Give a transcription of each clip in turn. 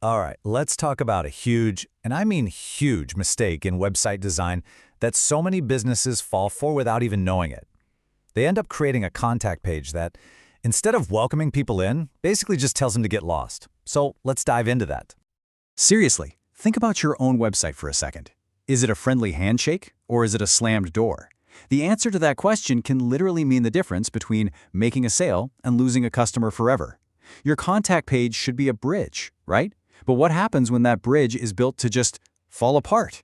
All right, let's talk about a huge, and I mean huge, mistake in website design that so many businesses fall for without even knowing it. They end up creating a contact page that, instead of welcoming people in, basically just tells them to get lost. So let's dive into that. Seriously, think about your own website for a second. Is it a friendly handshake or is it a slammed door? The answer to that question can literally mean the difference between making a sale and losing a customer forever. Your contact page should be a bridge, right? But what happens when that bridge is built to just fall apart?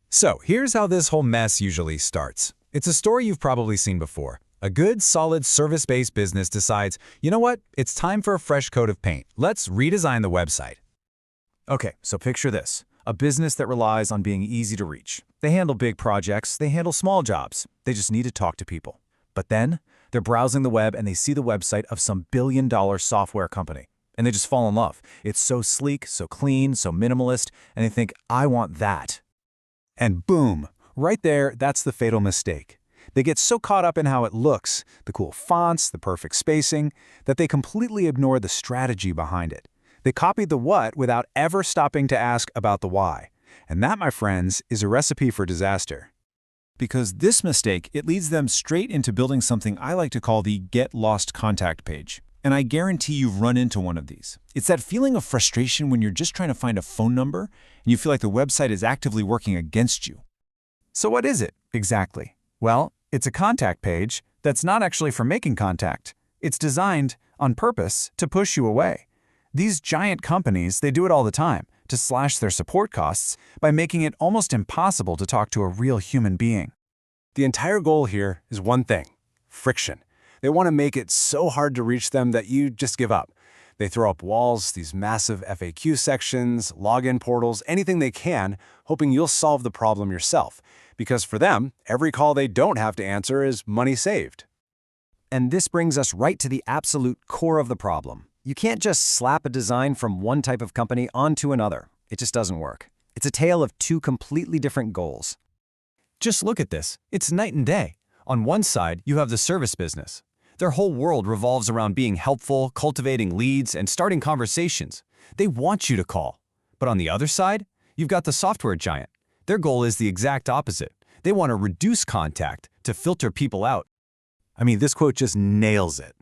So here's how this whole mess usually starts. It's a story you've probably seen before. A good, solid, service-based business decides, you know what, it's time for a fresh coat of paint. Let's redesign the website. Okay, so picture this. A business that relies on being easy to reach. They handle big projects, they handle small jobs. They just need to talk to people. But then, they're browsing the web and they see the website of some billion-dollar software company. And they just fall in love. It's so sleek, so clean, so minimalist, and they think, I want that. And boom, right there, that's the fatal mistake. They get so caught up in how it looks, the cool fonts, the perfect spacing, that they completely ignore the strategy behind it. They copied the what without ever stopping to ask about the why. And that, my friends, is a recipe for disaster. Because this mistake, it leads them straight into building something I like to call the get lost contact page. And I guarantee you've run into one of these. It's that feeling of frustration when you're just trying to find a phone number and you feel like the website is actively working against you. So what is it, exactly? Well, it's a contact page that's not actually for making contact. It's designed, on purpose, to push you away. These giant companies, they do it all the time, to slash their support costs by making it almost impossible to talk to a real human being. The entire goal here is one thing: friction. They want to make it so hard to reach them that you just give up. They throw up walls, these massive FAQ sections, login portals, anything they can, hoping you'll solve the problem yourself. Because for them, every call they don't have to answer is money saved. And this brings us right to the absolute core of the problem. You can't just slap a design from one type of company onto another. It just doesn't work. It's a tale of two completely different goals. Just look at this. It's night and day. On one side, you have the service business. Their whole world revolves around being helpful, cultivating leads, and starting conversations. They want you to call. But on the other side, you've got the software giant. Their goal is the exact opposite. They want to reduce contact, to filter people out. I mean, this quote just nails it.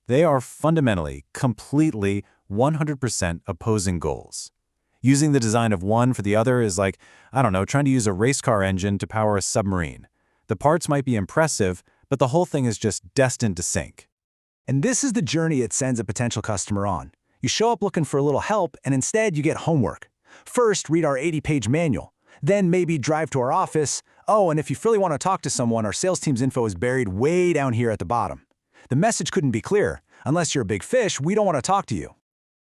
They are fundamentally, completely, 100% opposing goals. Using the design of one for the other is like, I don't know, trying to use a race car engine to power a submarine. The parts might be impressive, but the whole thing is just destined to sink. And this is the journey it sends a potential customer on. You show up looking for a little help, and instead you get homework. First, read our 80-page manual. Then maybe drive to our office. Oh, and if you really want to talk to someone, our sales team's info is buried way down here at the bottom. The message couldn't be clearer. Unless you're a big fish, we don't want to talk to you.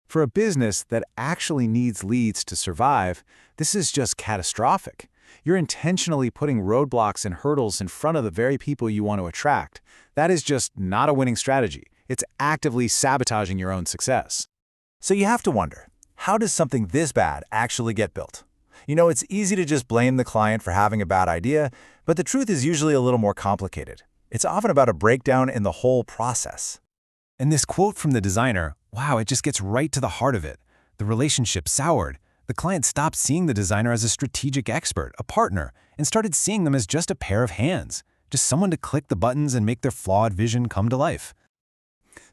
For a business that actually needs leads to survive, this is just catastrophic. You're intentionally putting roadblocks and hurdles in front of the very people you want to attract. That is just not a winning strategy. It's actively sabotaging your own success. So you have to wonder, how does something this bad actually get built? You know, it's easy to just blame the client for having a bad idea, but the truth is usually a little more complicated. It's often about a breakdown in the whole process. And this quote from the designer, wow, it just gets right to the heart of it. The relationship soured. The client stopped seeing the designer as a strategic expert, a partner, and started seeing them as just a pair of hands, just someone to click the buttons and make their flawed vision come to life.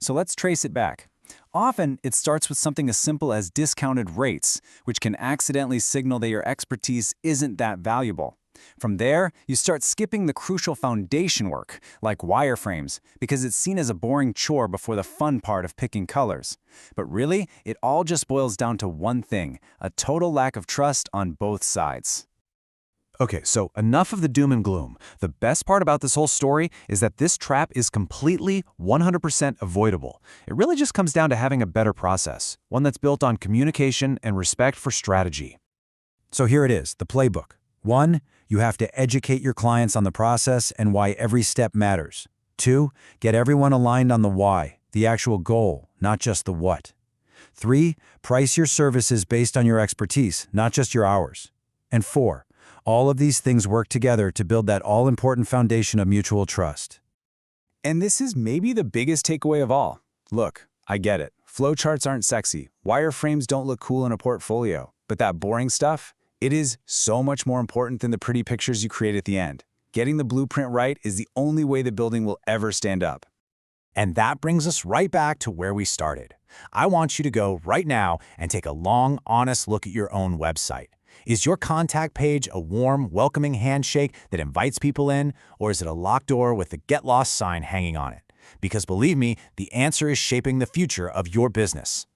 So let's trace it back. Often, it starts with something as simple as discounted rates, which can accidentally signal that your expertise isn't that valuable. From there, you start skipping the crucial foundation work, like wireframes, because it's seen as a boring chore before the fun part of picking colors. But really, it all just boils down to one thing: a total lack of trust on both sides. Okay, so enough of the doom and gloom. The best part about this whole story is that this trap is completely 100% avoidable. It really just comes down to having a better process, one that's built on communication and respect for strategy. So here it is, the playbook. 1. You have to educate your clients on the process and why every step matters. 2. Get everyone aligned on the why, the actual goal, not just the what. 3. Price your services based on your expertise, not just your hours. And 4. All of these things work together to build that all-important foundation of mutual trust. And this is maybe the biggest takeaway of all. Look, I get it. Flowcharts aren't sexy. Wireframes don't look cool in a portfolio. But that boring stuff? It is so much more important than the pretty pictures you create at the end. Getting the blueprint right is the only way the building will ever stand up. And that brings us right back to where we started. I want you to go right now and take a long, honest look at your own website. Is your contact page a warm, welcoming handshake that invites people in, or is it a locked door with the Get Lost sign hanging on it? Because believe me, the answer is shaping the future of your business.